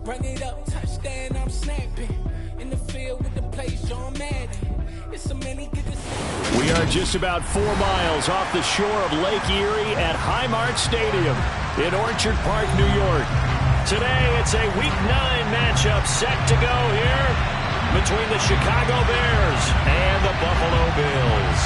Run it up, touchdown, I'm snapping. In the field with the play, Sean Madden. It's so many good to see. We are just about 4 miles off the shore of Lake Erie at Highmark Stadium in Orchard Park, New York. Today, it's a Week 9 matchup set to go here between the Chicago Bears and the Buffalo Bills.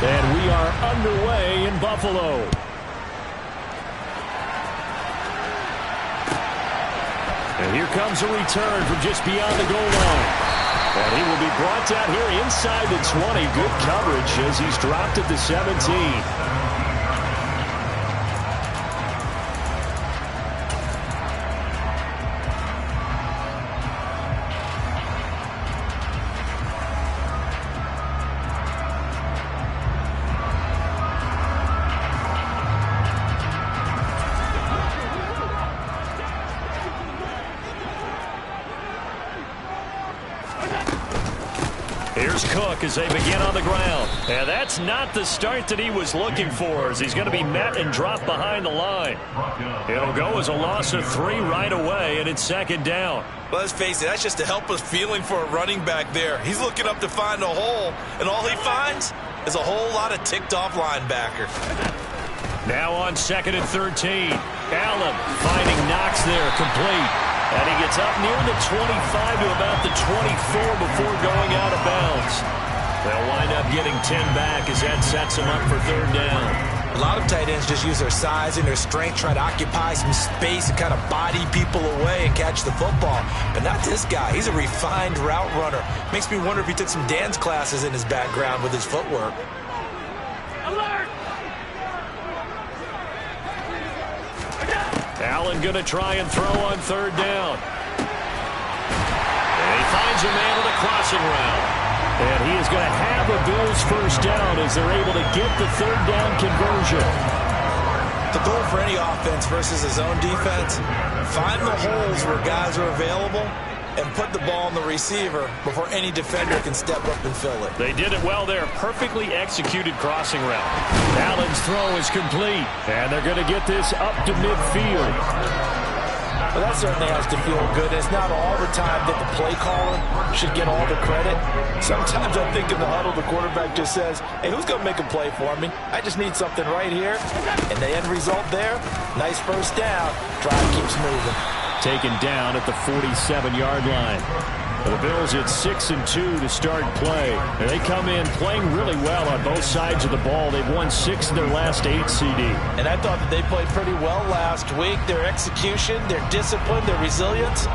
And we are underway in Buffalo. And here comes a return from just beyond the goal line. And he will be brought down here inside the 20. Good coverage as he's dropped at the 17. Here's Cook as they begin on the ground. And that's not the start that he was looking for, as he's going to be met and dropped behind the line. It'll go as a loss of 3 right away, and it's second down. Well, let's face it, that's just a helpless feeling for a running back there. He's looking up to find a hole, and all he finds is a whole lot of ticked-off linebacker. Now on 2nd and 13. Allen finding Knox there, complete. And he gets up near the 25 to about the 24 before going out of bounds. They'll wind up getting 10 back as that sets them up for 3rd down. A lot of tight ends just use their size and their strength, try to occupy some space and kind of body people away and catch the football. But not this guy. He's a refined route runner. Makes me wonder if he took some dance classes in his background with his footwork. Alert! Allen going to try and throw on 3rd down. And he finds a man with a crossing route. And he is going to have a Bills 1st down as they're able to get the 3rd down conversion. The goal for any offense versus his own defense, find the holes where guys are available and put the ball on the receiver before any defender can step up and fill it. They did it well there. Perfectly executed crossing route. Allen's throw is complete. And they're going to get this up to midfield. Well, that certainly has to feel good. It's not all the time that the play caller should get all the credit. Sometimes I think in the huddle, the quarterback just says, hey, who's going to make a play for me? I just need something right here. And the end result there, nice 1st down. Drive keeps moving. Taken down at the 47-yard line. The Bills at 6-2 to start play. And they come in playing really well on both sides of the ball. They've won 6 of their last 8, CD. And I thought that they played pretty well last week. Their execution, their discipline, their resilience,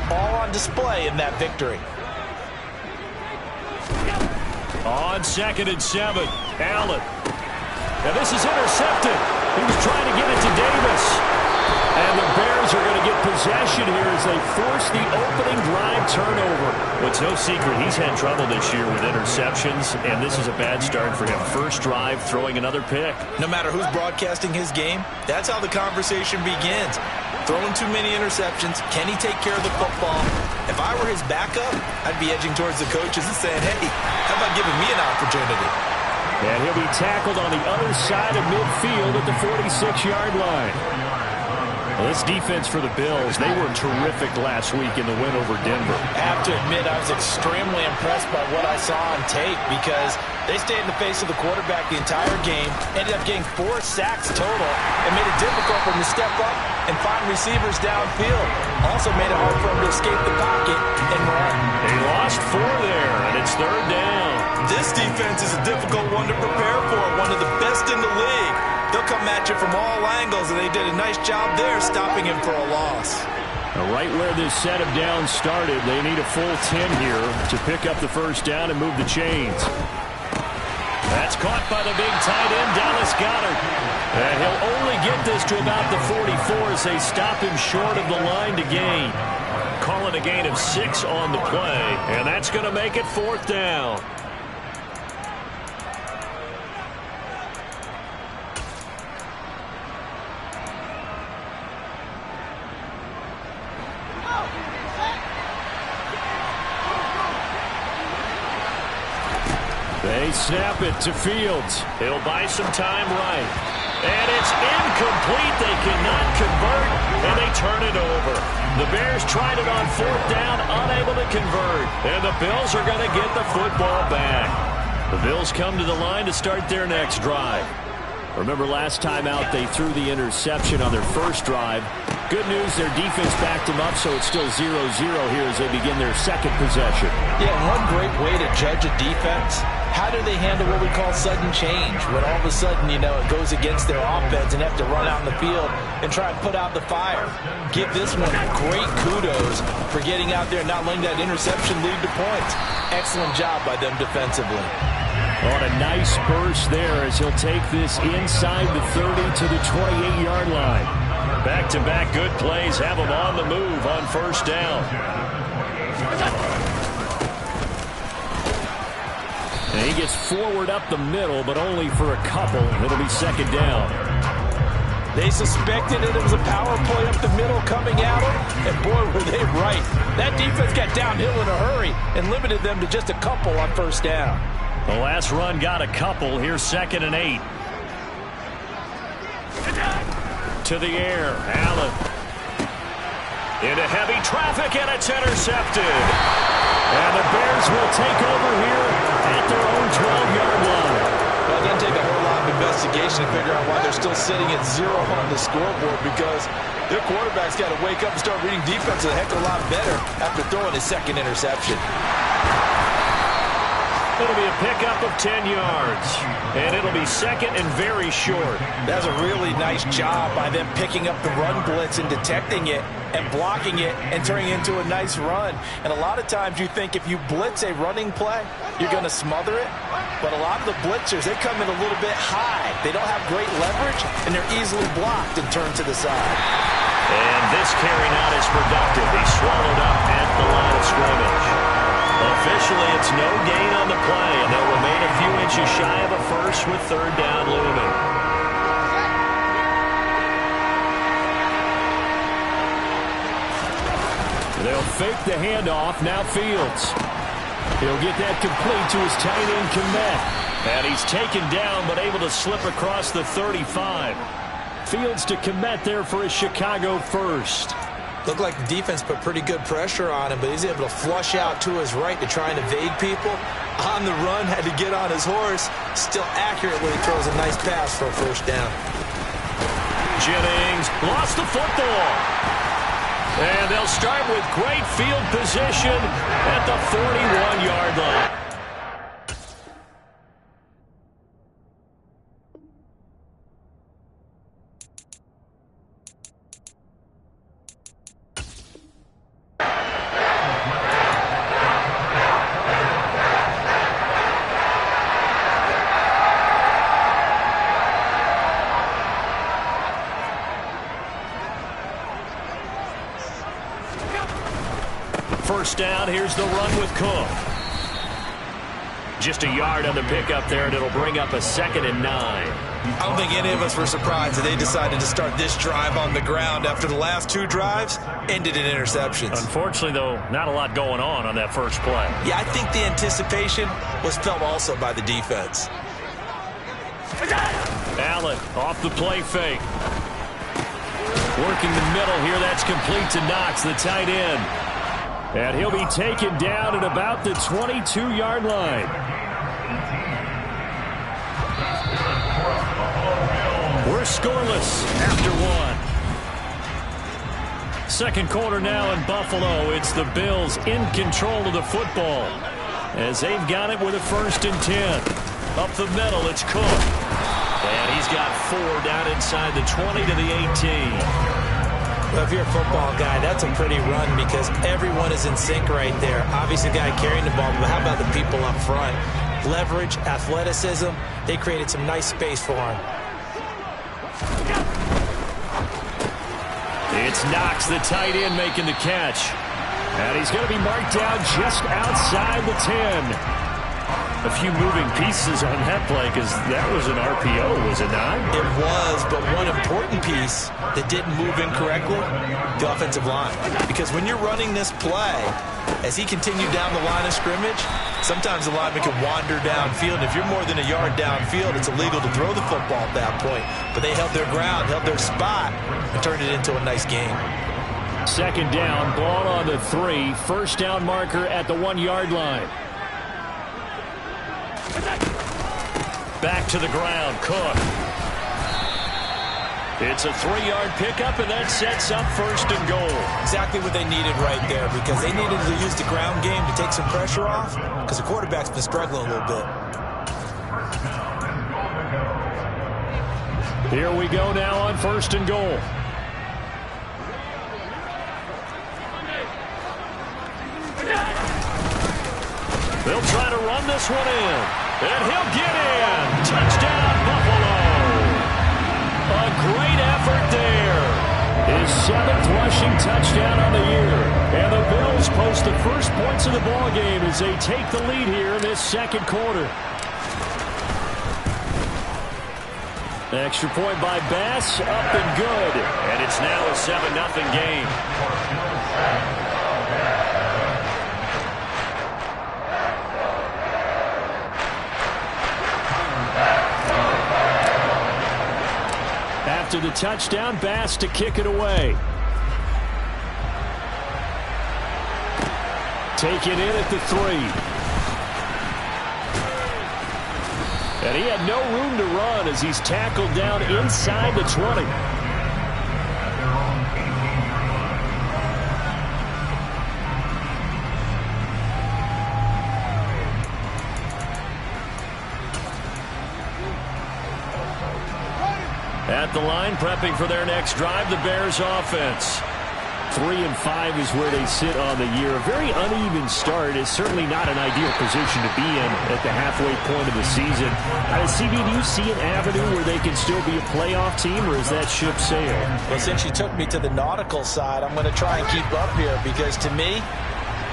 all on display in that victory. On 2nd and 7, Allen. Now this is intercepted. He was trying to get it to Davis. And the Bears are going to get possession here as they force the opening drive turnover. But it's no secret he's had trouble this year with interceptions, and this is a bad start for him. First drive, throwing another pick. No matter who's broadcasting his game, that's how the conversation begins. Throwing too many interceptions, can he take care of the football? If I were his backup, I'd be edging towards the coaches and saying, hey, how about giving me an opportunity? And he'll be tackled on the other side of midfield at the 46-yard line. Well, this defense for the Bills, they were terrific last week in the win over Denver. I have to admit, I was extremely impressed by what I saw on tape because they stayed in the face of the quarterback the entire game, ended up getting 4 sacks total, and made it difficult for him to step up and find receivers downfield. Also made it hard for him to escape the pocket and run. They lost 4 there, and it's 3rd down. This defense is a difficult one to prepare for, one of the best in the league. They'll come at you from all angles, and they did a nice job there stopping him for a loss. Right where this set of downs started, they need a full 10 here to pick up the 1st down and move the chains. That's caught by the big tight end, Dallas Goedert. And he'll only get this to about the 44 as they stop him short of the line to gain. Calling a gain of 6 on the play, and that's going to make it 4th down. They snap it to Fields. He'll buy some time right. And it's incomplete. They cannot convert, and they turn it over. The Bears tried it on 4th down, unable to convert. And the Bills are going to get the football back. The Bills come to the line to start their next drive. Remember last time out, they threw the interception on their first drive. Good news, their defense backed them up, so it's still 0-0 here as they begin their second possession. Yeah, one great way to judge a defense, how do they handle what we call sudden change? When all of a sudden, you know, it goes against their offense and have to run out in the field and try and put out the fire. Give this one great kudos for getting out there and not letting that interception lead to points. Excellent job by them defensively. On a nice burst there as he'll take this inside the 30 to the 28-yard line. Back-to-back good plays have him on the move on 1st down. And he gets forward up the middle, but only for a couple. It'll be 2nd down. They suspected it was a power play up the middle coming at them, and boy, were they right. That defense got downhill in a hurry and limited them to just a couple on 1st down. The last run got a couple. Here's 2nd and 8. To the air. Allen. Into heavy traffic, and it's intercepted. And the Bears will take over here at their own 12-yard line. Well, it doesn't take a whole lot of investigation to figure out why they're still sitting at 0 on the scoreboard, because their quarterback's got to wake up and start reading defense a heck of a lot better after throwing his 2nd interception. It'll be a pickup of 10 yards. And it'll be 2nd and very short. That's a really nice job by them picking up the run blitz and detecting it and blocking it and turning it into a nice run. And a lot of times you think if you blitz a running play, you're going to smother it. But a lot of the blitzers, they come in a little bit high. They don't have great leverage, and they're easily blocked and turned to the side. And this carry not as productive. He's swallowed up at the line of scrimmage. Officially, it's no gain on the play, and they'll remain a few inches shy of a first with 3rd down looming. They'll fake the handoff. Now Fields. He'll get that complete to his tight end, Kmet. And he's taken down, but able to slip across the 35. Fields to Kmet there for his Chicago first. Looked like the defense put pretty good pressure on him, but he's able to flush out to his right to try and evade people. On the run, had to get on his horse. Still accurately throws a nice pass for a 1st down. Jennings lost the football. And they'll start with great field position at the 41-yard line. First down, here's the run with Cook. Just a yard on the pickup there, and it'll bring up a 2nd and 9. I don't think any of us were surprised that they decided to start this drive on the ground after the last 2 drives ended in interceptions. Unfortunately, though, not a lot going on that first play. Yeah, I think the anticipation was felt also by the defense. Allen off the play fake. Working the middle here, that's complete to Knox, the tight end. And he'll be taken down at about the 22-yard line. We're scoreless after 1. Second quarter now in Buffalo. It's the Bills in control of the football as they've got it with a 1st and 10. Up the middle, it's Cook. And he's got 4 down inside the 20 to the 18. Well, if you're a football guy, that's a pretty run because everyone is in sync right there. Obviously, the guy carrying the ball, but how about the people up front? Leverage, athleticism, they created some nice space for him. It's Knox, the tight end, making the catch. And he's going to be marked down just outside the 10. a few moving pieces on that play because that was an RPO, was it not? It was, but one important piece that didn't move incorrectly, the offensive line. Because when you're running this play, as he continued down the line of scrimmage, sometimes the lineman can wander downfield. If you're more than a yard downfield, it's illegal to throw the football at that point. But they held their ground, held their spot, and turned it into a nice game. Second down, ball on the 3. First down marker at the 1-yard line. Back to the ground, Cook. It's a 3-yard pickup, and that sets up first and goal. Exactly what they needed right there, because they needed to use the ground game to take some pressure off, because the quarterback's been struggling a little bit. Here we go now on first and goal. They'll try to run this one in. And he'll get in. Touchdown, Buffalo. A great effort there. His 7th rushing touchdown on the year. And the Bills post the first points of the ball game as they take the lead here in this second quarter. Extra point by Bass, up and good. And it's now a 7-0 game. After the touchdown, Bass to kick it away. Take it in at the 3. And he had no room to run as he's tackled down inside the 20. At the line, prepping for their next drive, the Bears offense. 3-5 is where they sit on the year. A very uneven start is certainly not an ideal position to be in at the halfway point of the season. CB, do you see an avenue where they can still be a playoff team, or is that ship sailed? Well, since you took me to the nautical side, I'm going to try and keep up here, because to me,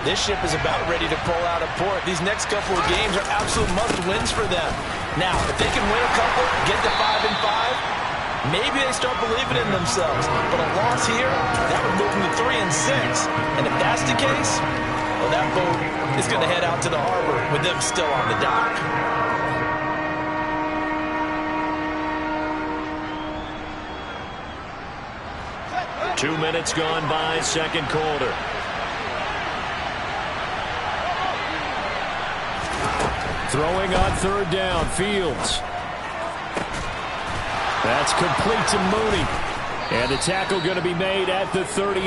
this ship is about ready to pull out of port. These next couple of games are absolute must-wins for them. Now, if they can win a couple, get to 5-5, maybe they start believing in themselves. But a loss here, that would move them to 3-6. And if that's the case, well, that boat is going to head out to the harbor with them still on the dock. Two minutes gone by, second quarter. Throwing on third down, Fields. That's complete to Mooney. And the tackle going to be made at the 38.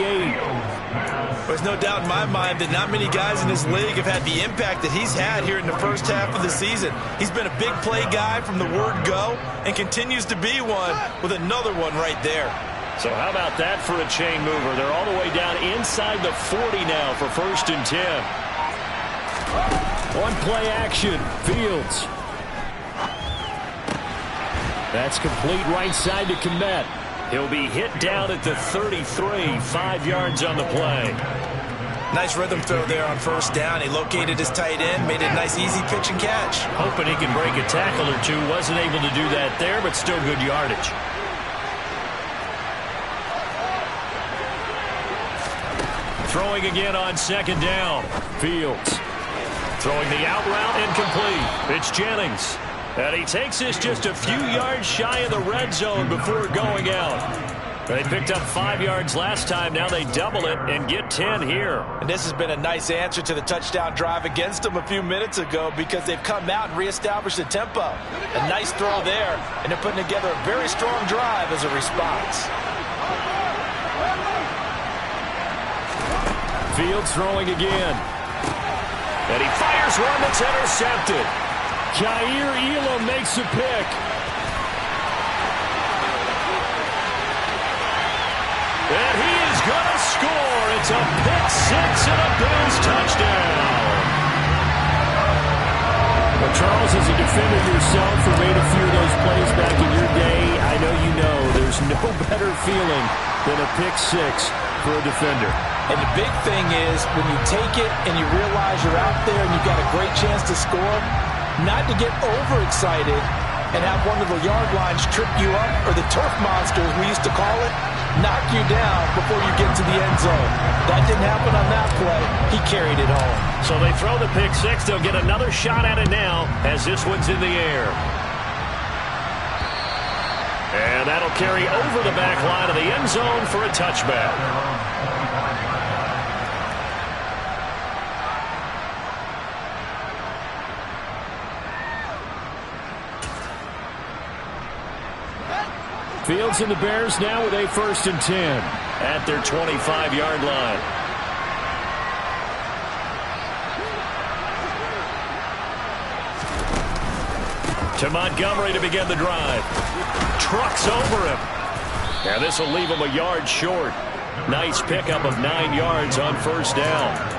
There's no doubt in my mind that not many guys in this league have had the impact that he's had here in the first half of the season. He's been a big play guy from the word go and continues to be one with another one right there. So how about that for a chain mover? They're all the way down inside the 40 now for first and 10. One play action, Fields. That's complete right side to Kmet. He'll be hit down at the 33, 5 yards on the play. Nice rhythm throw there on first down. He located his tight end, made a nice easy pitch and catch. Hoping he can break a tackle or two. Wasn't able to do that there, but still good yardage. Throwing again on second down. Fields. Throwing the out route incomplete. It's Jennings. And he takes this just a few yards shy of the red zone before going out. They picked up 5 yards last time. Now they double it and get 10 here. And this has been a nice answer to the touchdown drive against them a few minutes ago, because they've come out and reestablished the tempo. A nice throw there, and they're putting together a very strong drive as a response. Fields throwing again. And he fires one that's intercepted. Jair Elam makes a pick. And he is going to score. It's a pick six and a Bills touchdown. Well, Charles, as a defender yourself who made a few of those plays back in your day, I know you know there's no better feeling than a pick six for a defender. And the big thing is when you take it and you realize you're out there and you've got a great chance to score, not to get overexcited and have one of the yard lines trip you up, or the turf monster, as we used to call it, knock you down before you get to the end zone. That didn't happen on that play. He carried it home. So they throw the pick six. They'll get another shot at it now as this one's in the air. And that'll carry over the back line of the end zone for a touchback. Fields and the Bears now with a 1st and 10 at their 25-yard line. To Montgomery to begin the drive. Trucks over him. And this will leave him a yard short. Nice pickup of 9 yards on 1st down.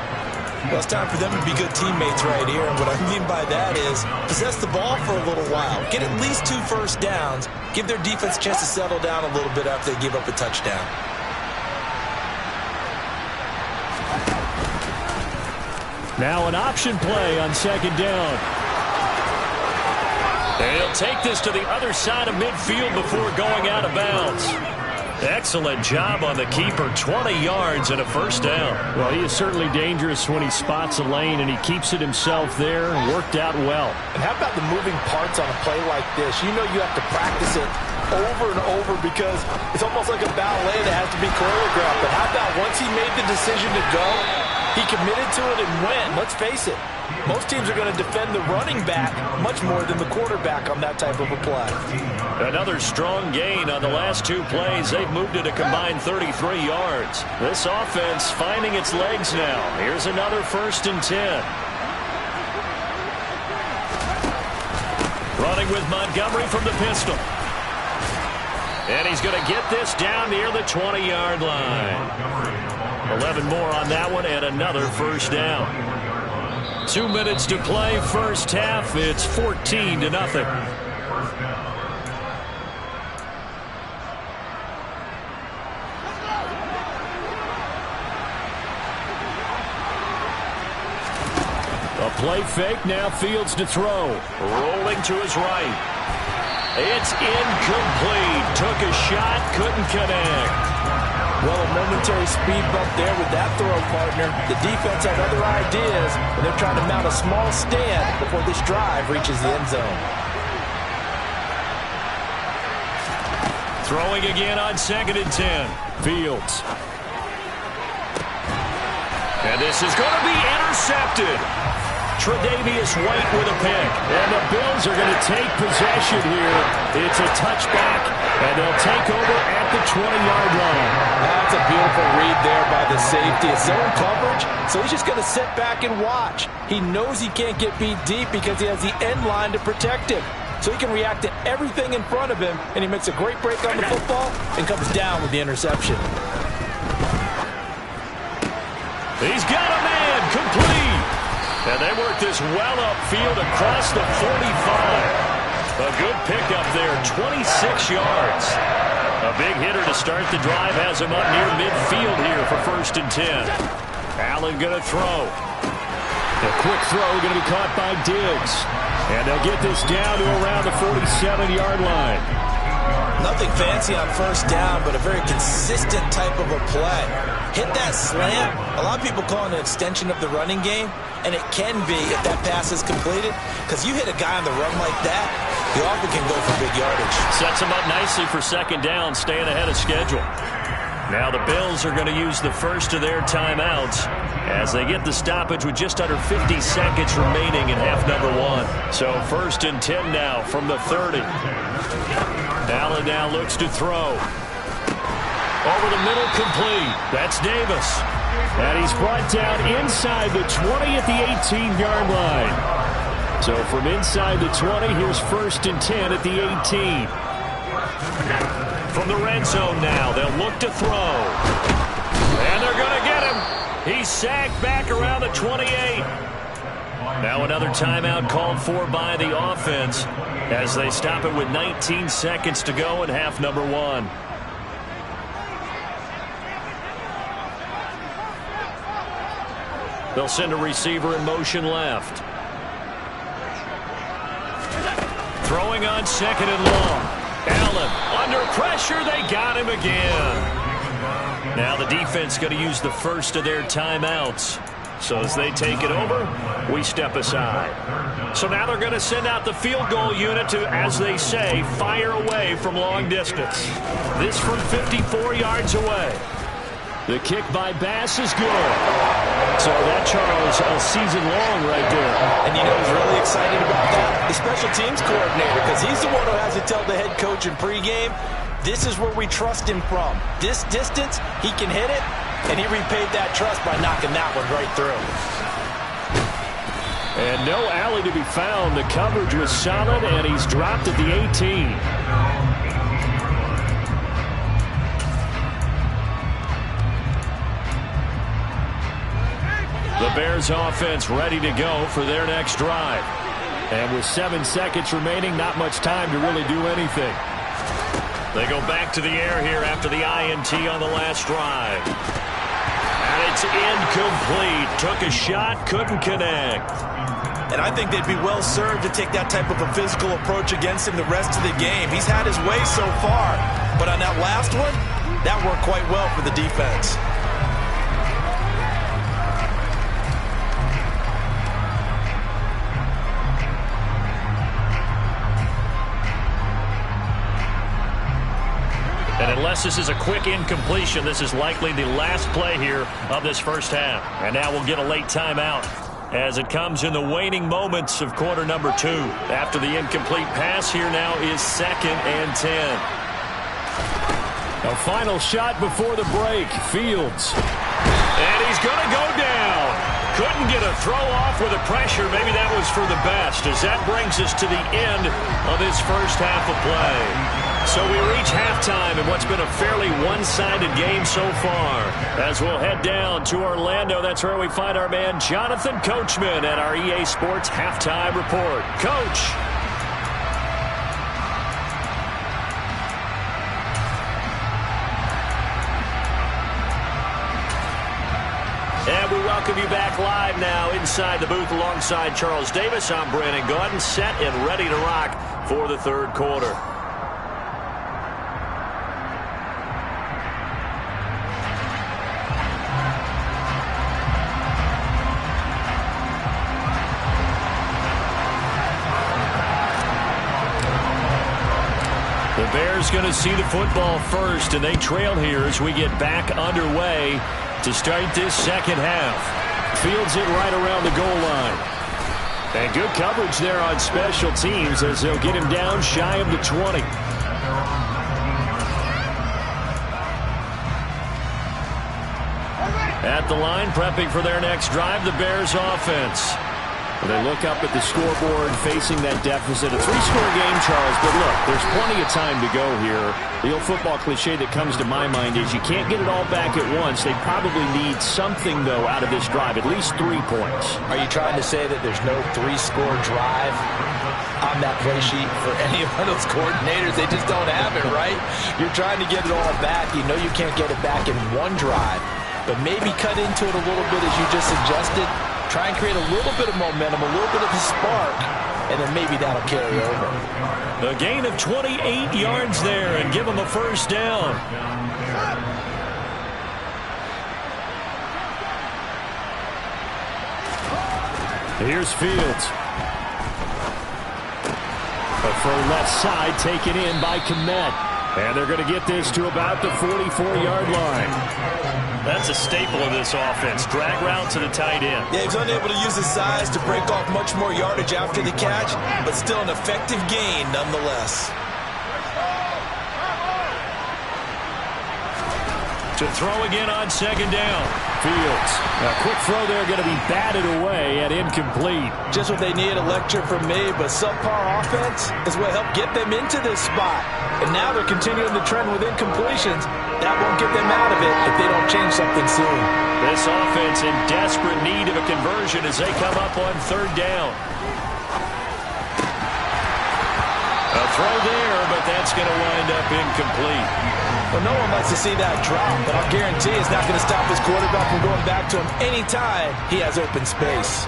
Well, it's time for them to be good teammates right here. And what I mean by that is possess the ball for a little while. Get at least 2 first downs. Give their defense a chance to settle down a little bit after they give up a touchdown. Now an option play on 2nd down. And he'll take this to the other side of midfield before going out of bounds. Excellent job on the keeper. 20 yards and a 1st down. Well, he is certainly dangerous when he spots a lane, and he keeps it himself there and worked out well. And how about the moving parts on a play like this? You know you have to practice it over and over because it's almost like a ballet that has to be choreographed. But how about once he made the decision to go, he committed to it and went. Let's face it, most teams are going to defend the running back much more than the quarterback on that type of a play. Another strong gain on the last 2 plays. They've moved it a combined 33 yards. This offense finding its legs now. Here's another 1st and 10. Running with Montgomery from the pistol. And he's going to get this down near the 20-yard line. 11 more on that one and another 1st down. 2 minutes to play, 1st half. It's 14-0. A play fake, now Fields to throw. Rolling to his right. It's incomplete. Took a shot, couldn't connect. Well, a momentary speed bump there with that throw, partner. The defense had other ideas, and they're trying to mount a small stand before this drive reaches the end zone. Throwing again on 2nd and 10. Fields. And this is going to be intercepted. Tre'Davious White with a pick. And the Bills are going to take possession here. It's a touchback, and they'll take over at the 20-yard line. That's a beautiful read there by the safety. It's zone coverage, so he's just going to sit back and watch. He knows he can't get beat deep because he has the end line to protect him. So he can react to everything in front of him, and he makes a great break on the football and comes down with the interception. He's got a man, complete. And they work this well upfield across the 45. A good pickup there, 26 yards. A big hitter to start the drive has him up near midfield here for 1st and 10. Allen going to throw. A quick throw going to be caught by Diggs. And they'll get this down to around the 47-yard line. Nothing fancy on 1st down, but a very consistent type of a play. Hit that slant. A lot of people call it an extension of the running game, and it can be if that pass is completed, because you hit a guy on the run like that, he often can go for big yardage. Sets him up nicely for 2nd down, staying ahead of schedule. Now the Bills are going to use the first of their timeouts as they get the stoppage with just under 50 seconds remaining in half number 1. So 1st and 10 now from the 30. Allen now looks to throw. Over the middle, complete. That's Davis. And he's brought down inside the 20 at the 18-yard line. So from inside the 20, here's 1st and 10 at the 18. From the red zone now, they'll look to throw. And they're going to get him. He's sacked back around the 28. Now another timeout called for by the offense as they stop it with 19 seconds to go in half number 1. They'll send a receiver in motion left. Throwing on second and long. Allen under pressure. They got him again. Now the defense going to use the first of their timeouts. So as they take it over, we step aside. So now they're going to send out the field goal unit to, as they say, fire away from long distance. This from 54 yards away. The kick by Bass is good. So that, Charles, a season long right there. And you know who's really excited about that? The special teams coordinator, because he's the one who has to tell the head coach in pregame, this is where we trust him from. This distance, he can hit it, and he repaid that trust by knocking that one right through. And no alley to be found. The coverage was solid, and he's dropped at the 18. The Bears offense ready to go for their next drive. And with 7 seconds remaining, not much time to really do anything. They go back to the air here after the INT on the last drive. And it's incomplete. Took a shot, couldn't connect. And I think they'd be well served to take that type of a physical approach against him the rest of the game. He's had his way so far. But on that last one, that worked quite well for the defense. And unless this is a quick incompletion, this is likely the last play here of this first half. And now we'll get a late timeout as it comes in the waning moments of quarter number 2. After the incomplete pass, here now is 2nd and 10. A final shot before the break. Fields. And he's going to go down. Couldn't get a throw off with the pressure. Maybe that was for the best, as that brings us to the end of this first half of play. So we reach halftime in what's been a fairly one-sided game so far. As we'll head down to Orlando, that's where we find our man Jonathan Coachman at our EA Sports Halftime Report. Coach. And we welcome you back live now inside the booth alongside Charles Davis. I'm Brandon Gaudin, set and ready to rock for the third quarter. The Bears going to see the football first, and they trail here as we get back underway to start this second half. Fields it right around the goal line. And good coverage there on special teams as they'll get him down shy of the 20. At the line, prepping for their next drive, the Bears offense. They look up at the scoreboard facing that deficit. A 3-score game, Charles, but look, there's plenty of time to go here. The old football cliche that comes to my mind is you can't get it all back at once. They probably need something, though, out of this drive, at least 3 points. Are you trying to say that there's no 3-score drive on that play sheet for any of those coordinators? They just don't have it, right? You're trying to get it all back. You know you can't get it back in one drive, but maybe cut into it a little bit as you just suggested. Try and create a little bit of momentum, a little bit of a spark, and then maybe that'll carry over. A gain of 28 yards there and give them a first down. Here's Fields. From left side, taken in by Kmet. And they're going to get this to about the 44-yard line. That's a staple of this offense. Drag route to the tight end. Yeah, he's unable to use his size to break off much more yardage after the catch, but still an effective gain nonetheless. To throw again on second down. Fields. A quick throw there going to be batted away and incomplete. Just what they need, a lecture from me, but subpar offense is what helped get them into this spot. And now they're continuing the trend with incompletions. That won't get them out of it if they don't change something soon. This offense in desperate need of a conversion as they come up on third down. A throw there, but that's going to wind up incomplete. Well, no one likes to see that drop, but I'll guarantee it's not going to stop his quarterback from going back to him anytime he has open space.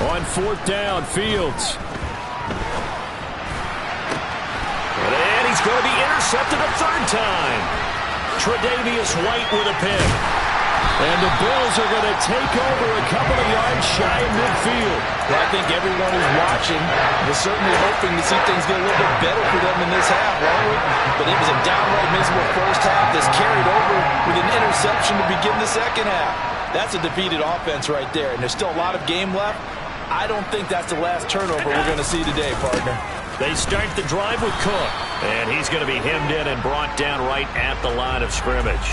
On 4th down, Fields. And he's going to be intercepted a 3rd time. Tre'Davious White with a pick. And the Bills are going to take over a couple of yards shy of midfield. Well, I think everyone who's watching was certainly hoping to see things get a little bit better for them in this half, but it was a downright miserable first half that's carried over with an interception to begin the second half. That's a defeated offense right there, and there's still a lot of game left. I don't think that's the last turnover we're going to see today, partner. They start the drive with Cook, and he's going to be hemmed in and brought down right at the line of scrimmage.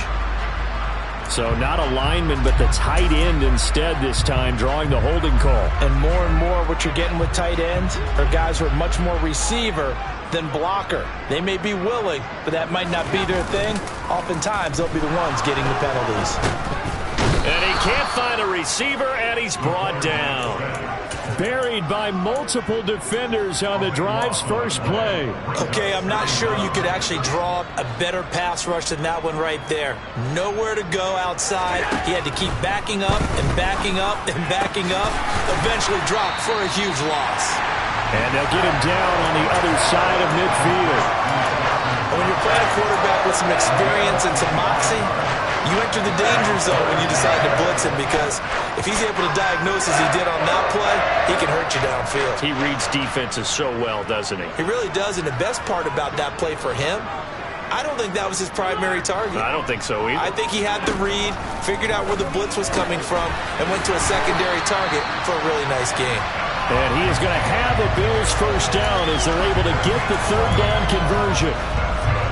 So not a lineman, but the tight end instead this time, drawing the holding call. And more what you're getting with tight ends are guys who are much more receiver than blocker. They may be willing, but that might not be their thing. Oftentimes, they'll be the ones getting the penalties. And he can't find a receiver, and he's brought down. Buried by multiple defenders on the drive's first play. Okay, I'm not sure you could actually draw a better pass rush than that one right there. Nowhere to go outside. He had to keep backing up and backing up and backing up. Eventually dropped for a huge loss. And they'll get him down on the other side of midfield. When you're playing a quarterback with some experience and some moxie, you enter the danger zone when you decide to blitz him, because if he's able to diagnose as he did on that play, he can hurt you downfield. He reads defenses so well, doesn't he? He really does, and the best part about that play for him, I don't think that was his primary target. I don't think so either. I think he had the read, figured out where the blitz was coming from, and went to a secondary target for a really nice game. And he is going to have a Bills first down as they're able to get the 3rd down conversion.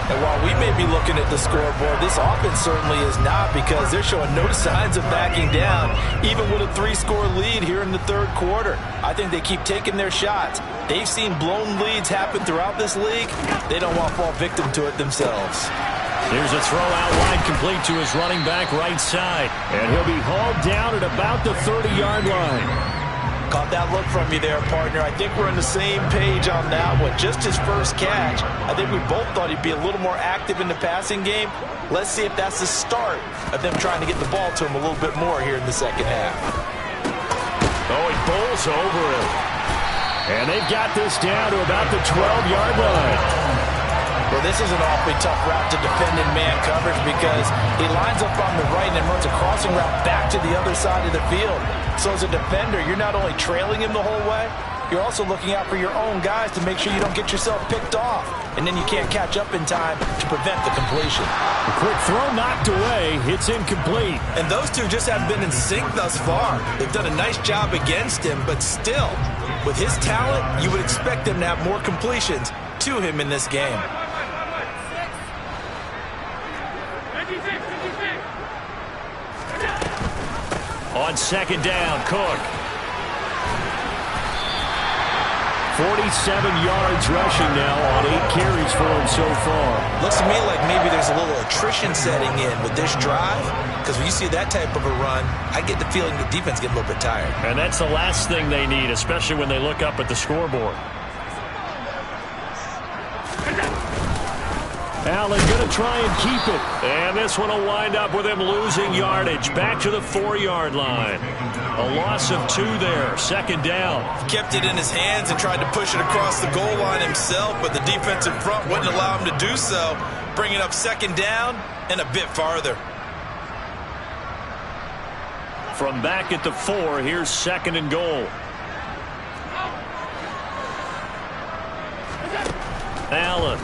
And while we may be looking at the scoreboard, this offense certainly is not, because they're showing no signs of backing down, even with a 3-score lead here in the 3rd quarter. I think they keep taking their shots. They've seen blown leads happen throughout this league. They don't want to fall victim to it themselves. Here's a throw out wide, complete to his running back right side. And he'll be hauled down at about the 30-yard line. Caught that look from you there, partner. I think we're on the same page on that one. Just his first catch. I think we both thought he'd be a little more active in the passing game. Let's see if that's the start of them trying to get the ball to him a little bit more here in the second half. Oh, he bowls over it. And they've got this down to about the 12-yard line. Well, this is an awfully tough route to defend in man coverage, because he lines up on the right and then runs a crossing route back to the other side of the field. So as a defender, you're not only trailing him the whole way, you're also looking out for your own guys to make sure you don't get yourself picked off. And then you can't catch up in time to prevent the completion. A quick throw knocked away. It's incomplete. And those two just haven't been in sync thus far. They've done a nice job against him, but still, with his talent, you would expect them to have more completions to him in this game. On 2nd down, Cook. 47 yards rushing now on 8 carries for him so far. Looks to me like maybe there's a little attrition setting in with this drive, because when you see that type of a run, I get the feeling the defense get a little bit tired. And that's the last thing they need, especially when they look up at the scoreboard. Allen going to try and keep it. And this one will wind up with him losing yardage. Back to the 4-yard line. A loss of 2 there. 2nd down. He kept it in his hands and tried to push it across the goal line himself, but the defense in front wouldn't allow him to do so. Bringing up 2nd down and a bit farther. From back at the 4, here's 2nd and goal. Allen.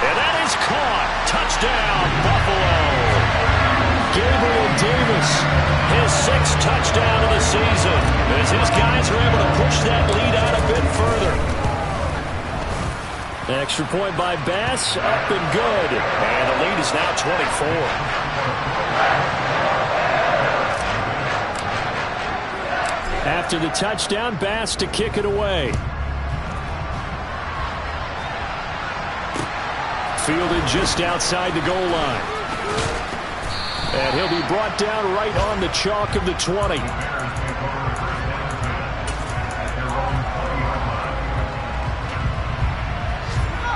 And that is caught. Touchdown, Buffalo. Gabriel Davis, his 6th touchdown of the season, as his guys are able to push that lead out a bit further. Extra point by Bass, up and good. And the lead is now 24. After the touchdown, Bass to kick it away. Fielded just outside the goal line. And he'll be brought down right on the chalk of the 20.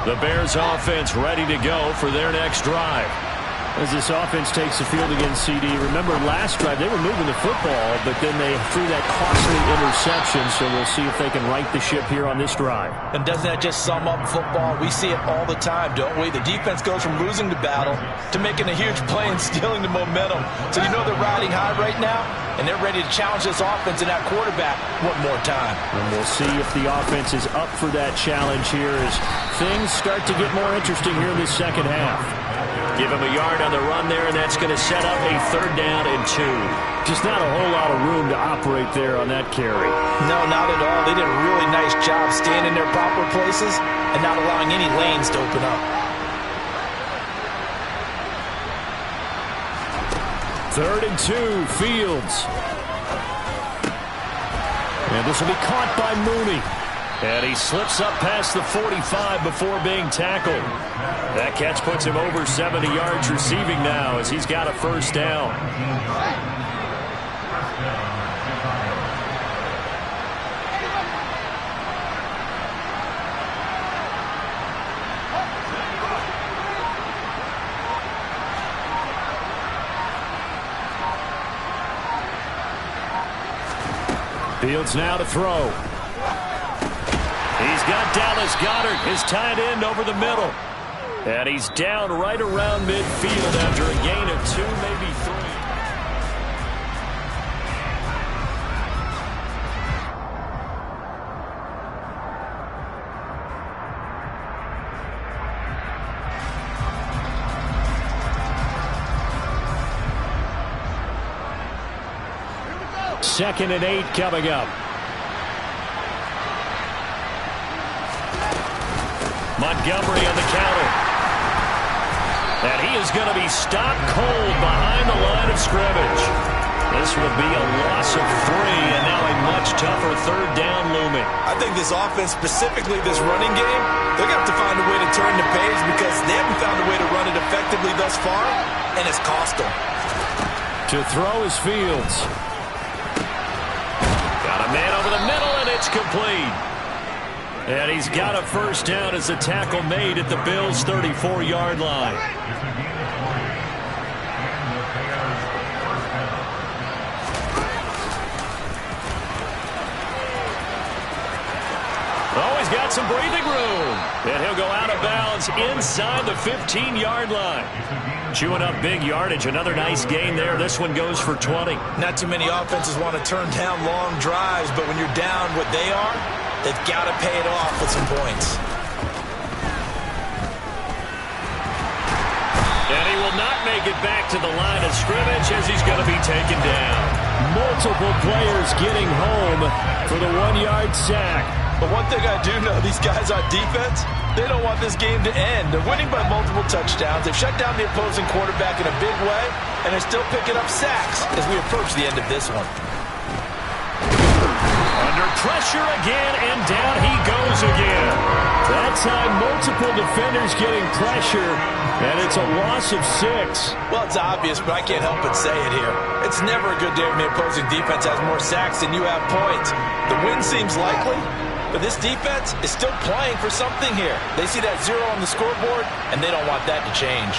The Bears offense ready to go for their next drive. As this offense takes the field against CD. Remember, last drive, they were moving the football, but then they threw that costly interception, so we'll see if they can right the ship here on this drive. And doesn't that just sum up football? We see it all the time, don't we? The defense goes from losing the battle to making a huge play and stealing the momentum. So you know they're riding high right now, and they're ready to challenge this offense and that quarterback one more time. And we'll see if the offense is up for that challenge here as things start to get more interesting here in this second half. Give him a yard on the run there, and that's going to set up a 3rd down and 2. Just not a whole lot of room to operate there on that carry. No, not at all. They did a really nice job staying in their proper places and not allowing any lanes to open up. 3rd and 2, Fields. And this will be caught by Mooney. And he slips up past the 45 before being tackled. That catch puts him over 70 yards receiving now as he's got a 1st down. Fields now to throw. He's got Dallas Goedert, his tight end, over the middle. And he's down right around midfield after a gain of 2, maybe 3. Second and 8 coming up. Montgomery on the counter. And he is going to be stopped cold behind the line of scrimmage. This will be a loss of 3, and now a much tougher 3rd down looming. I think this offense, specifically this running game, they're going to have to find a way to turn the page because they haven't found a way to run it effectively thus far, and it's cost them. To throw is Fields. Got a man over the middle, and it's complete. And he's got a 1st down as the tackle made at the Bills' 34-yard line. Oh, he's got some breathing room. And he'll go out of bounds inside the 15-yard line. Chewing up big yardage. Another nice gain there. This one goes for 20. Not too many offenses want to turn down long drives, but when you're down what they are, they've got to pay it off with some points. And he will not make it back to the line of scrimmage as he's going to be taken down. Multiple players getting home for the 1-yard sack. But one thing I do know, these guys on defense, they don't want this game to end. They're winning by multiple touchdowns. They've shut down the opposing quarterback in a big way, and they're still picking up sacks as we approach the end of this one. Under pressure again, and down he goes again. That time, multiple defenders getting pressure, and it's a loss of 6. Well, it's obvious, but I can't help but say it here. It's never a good day when the opposing defense has more sacks than you have points. The win seems likely, but this defense is still playing for something here. They see that 0 on the scoreboard, and they don't want that to change.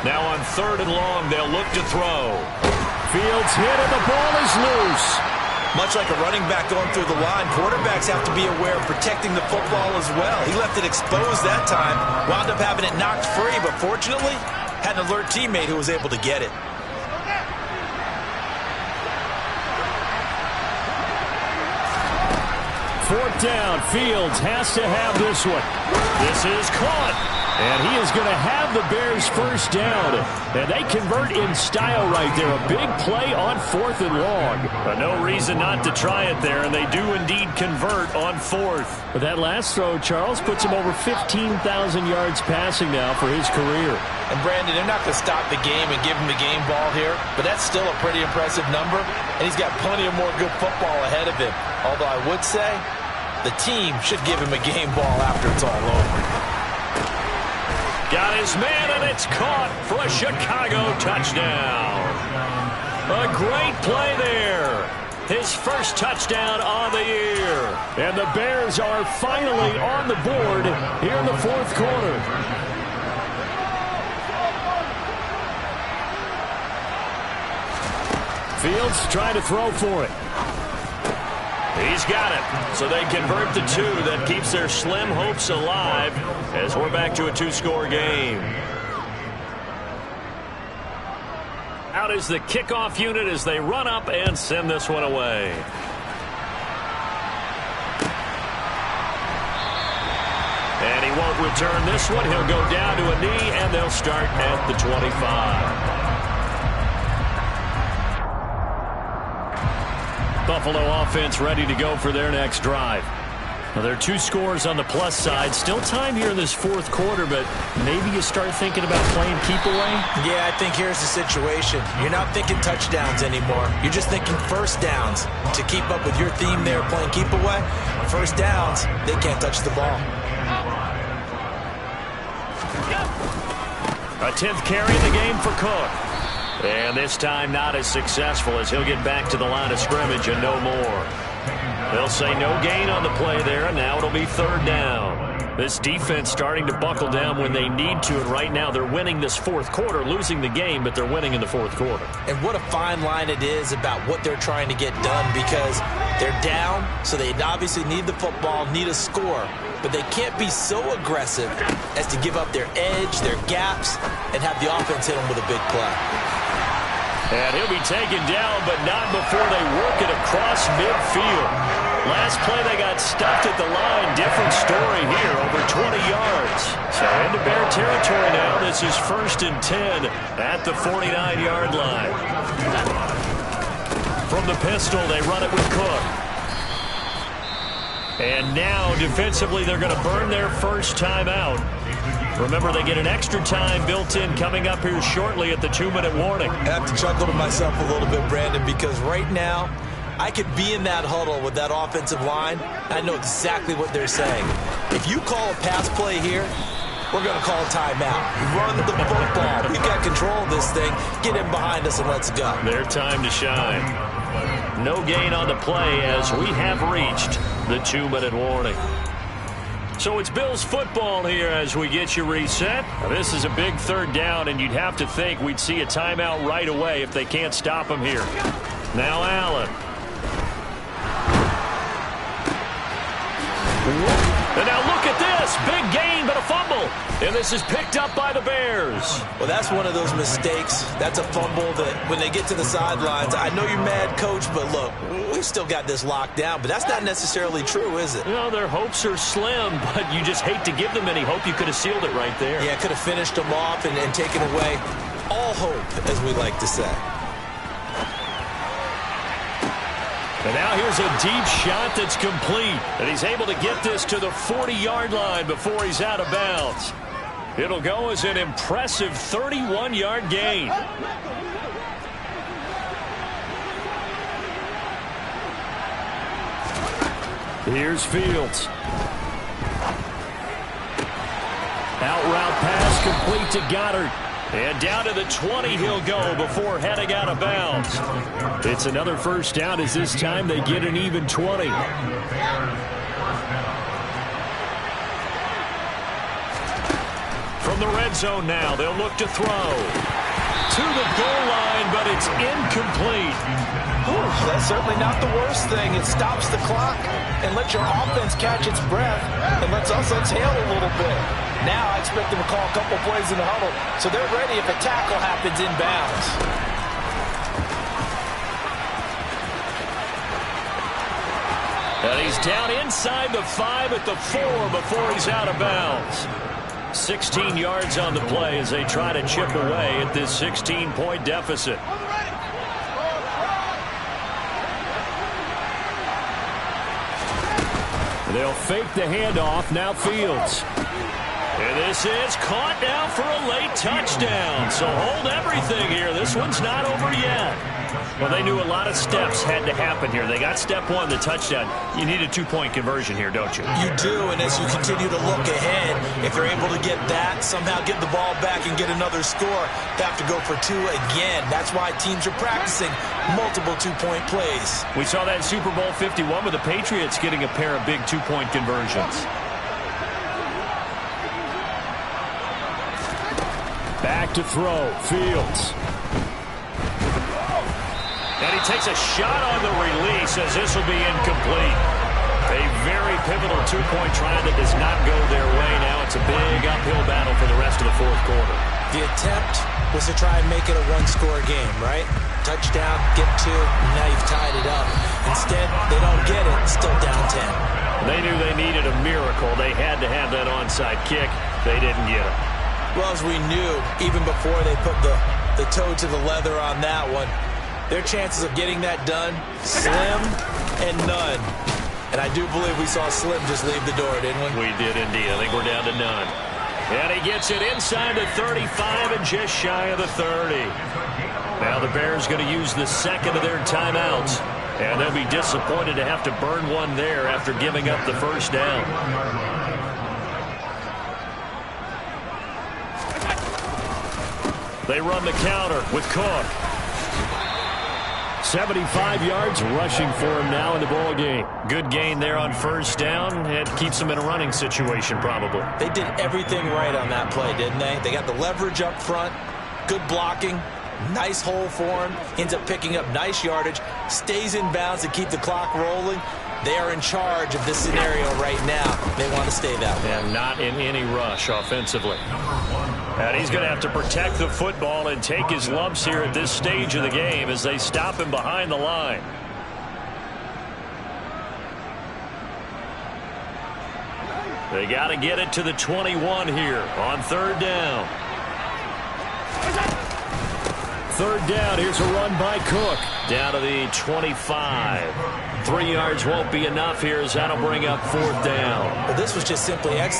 Now on 3rd and long, they'll look to throw. Fields hit and the ball is loose. Much like a running back going through the line, quarterbacks have to be aware of protecting the football as well. He left it exposed that time, wound up having it knocked free, but fortunately, had an alert teammate who was able to get it. Fourth down, Fields has to have this one. This is caught. And he is going to have the Bears' 1st down. And they convert in style right there. A big play on 4th and long. But no reason not to try it there. And they do indeed convert on 4th. But that last throw, Charles, puts him over 15,000 yards passing now for his career. And Brandon, they're not going to stop the game and give him the game ball here. But that's still a pretty impressive number. And he's got plenty of more good football ahead of him. Although I would say the team should give him a game ball after it's all over. Got his man, and it's caught for a Chicago touchdown. A great play there. His 1st touchdown on the year. And the Bears are finally on the board here in the 4th quarter. Fields trying to throw for it. He's got it. So they convert the 2. That keeps their slim hopes alive as we're back to a 2-score game. Out is the kickoff unit as they run up and send this one away. And he won't return this one. He'll go down to a knee, and they'll start at the 25. Buffalo offense ready to go for their next drive. Now, there are 2 scores on the plus side. Still time here in this fourth quarter, but maybe you start thinking about playing keep away? Yeah, I think here's the situation. You're not thinking touchdowns anymore. You're just thinking first downs. To keep up with your theme there, playing keep away, first downs, they can't touch the ball. A 10th carry in the game for Cook. And this time not as successful as he'll get back to the line of scrimmage and no more. They'll say no gain on the play there, and now it'll be 3rd down. This defense starting to buckle down when they need to, and right now they're winning this fourth quarter, losing the game, but they're winning in the fourth quarter. And what a fine line it is about what they're trying to get done, because they're down, so they obviously need the football, need a score, but they can't be so aggressive as to give up their edge, their gaps, and have the offense hit them with a big play. And he'll be taken down, but not before they work it across midfield. Last play they got stuffed at the line. Different story here, over 20 yards. So into Bear territory now. This is 1st and 10 at the 49-yard line. From the pistol, they run it with Cook. And now, defensively, they're going to burn their first timeout. Remember, they get an extra time built in coming up here shortly at the 2-minute warning. I have to chuckle to myself a little bit, Brandon, because right now, I could be in that huddle with that offensive line. I know exactly what they're saying. If you call a pass play here, we're going to call a timeout. Run the football. We've got control of this thing. Get in behind us and let's go. Their time to shine. No gain on the play as we have reached the 2-minute warning. So it's Bills football here as we get you reset. Now, this is a big 3rd down, and you'd have to think we'd see a timeout right away if they can't stop him here. Now Allen. And now look at this. Big gain, but a fumble. And this is picked up by the Bears. Well, that's one of those mistakes. That's a fumble that when they get to the sidelines, I know you're mad, Coach, but look, we've still got this locked down. But that's not necessarily true, is it? You know, their hopes are slim, but you just hate to give them any hope. You could have sealed it right there. Yeah, could have finished them off and taken away all hope, as we like to say. And now here's a deep shot that's complete. And he's able to get this to the 40-yard line before he's out of bounds. It'll go as an impressive 31-yard gain. Here's Fields. Out route pass complete to Goddard. And down to the 20 he'll go before heading out of bounds. It's another first down as this time they get an even 20. From the red zone now, they'll look to throw. To the goal line, but it's incomplete. Ooh, that's certainly not the worst thing. It stops the clock and lets your offense catch its breath and lets us exhale a little bit. Now I expect them to call a couple plays in the huddle, so they're ready if a tackle happens inbounds. And he's down inside the 5 at the 4 before he's out of bounds. 16 yards on the play as they try to chip away at this 16-point deficit. They'll fake the handoff. Now Fields. And this is caught now for a late touchdown. So hold everything here. This one's not over yet. Well, they knew a lot of steps had to happen here. They got step 1, the touchdown. You need a 2-point conversion here, don't you? You do, and as you continue to look ahead, if they're able to get that, somehow get the ball back and get another score, they have to go for 2 again. That's why teams are practicing multiple 2-point plays. We saw that in Super Bowl 51 with the Patriots getting a pair of big 2-point conversions. Back to throw, Fields. And he takes a shot on the release as this will be incomplete. A very pivotal two-point try that does not go their way. Now it's a big uphill battle for the rest of the fourth quarter. The attempt was to try and make it a one-score game, right? Touchdown, get two, now you've tied it up. Instead, they don't get it, still down 10. They knew they needed a miracle. They had to have that onside kick. They didn't get it. Well, as we knew, even before they put the toe to the leather on that one, their chances of getting that done, slim and none. And I do believe we saw Slim just leave the door, didn't we? We did indeed. I think we're down to none. And he gets it inside the 35 and just shy of the 30. Now the Bears going to use the second of their timeouts. And they'll be disappointed to have to burn one there after giving up the first down. They run the counter with Cook. 75 yards rushing for him now in the ball game. Good gain there on first down. It keeps him in a running situation probably. They did everything right on that play, didn't they? They got the leverage up front, good blocking, nice hole for him, ends up picking up nice yardage, stays in bounds to keep the clock rolling. They are in charge of this scenario right now. They want to stay that way. And not in any rush offensively. And he's going to have to protect the football and take his lumps here at this stage of the game as they stop him behind the line. They got to get it to the 21 here on third down. Third down, here's a run by Cook. Down to the 25. 3 yards won't be enough here as that'll bring up fourth down. Well, this was just simply excellent.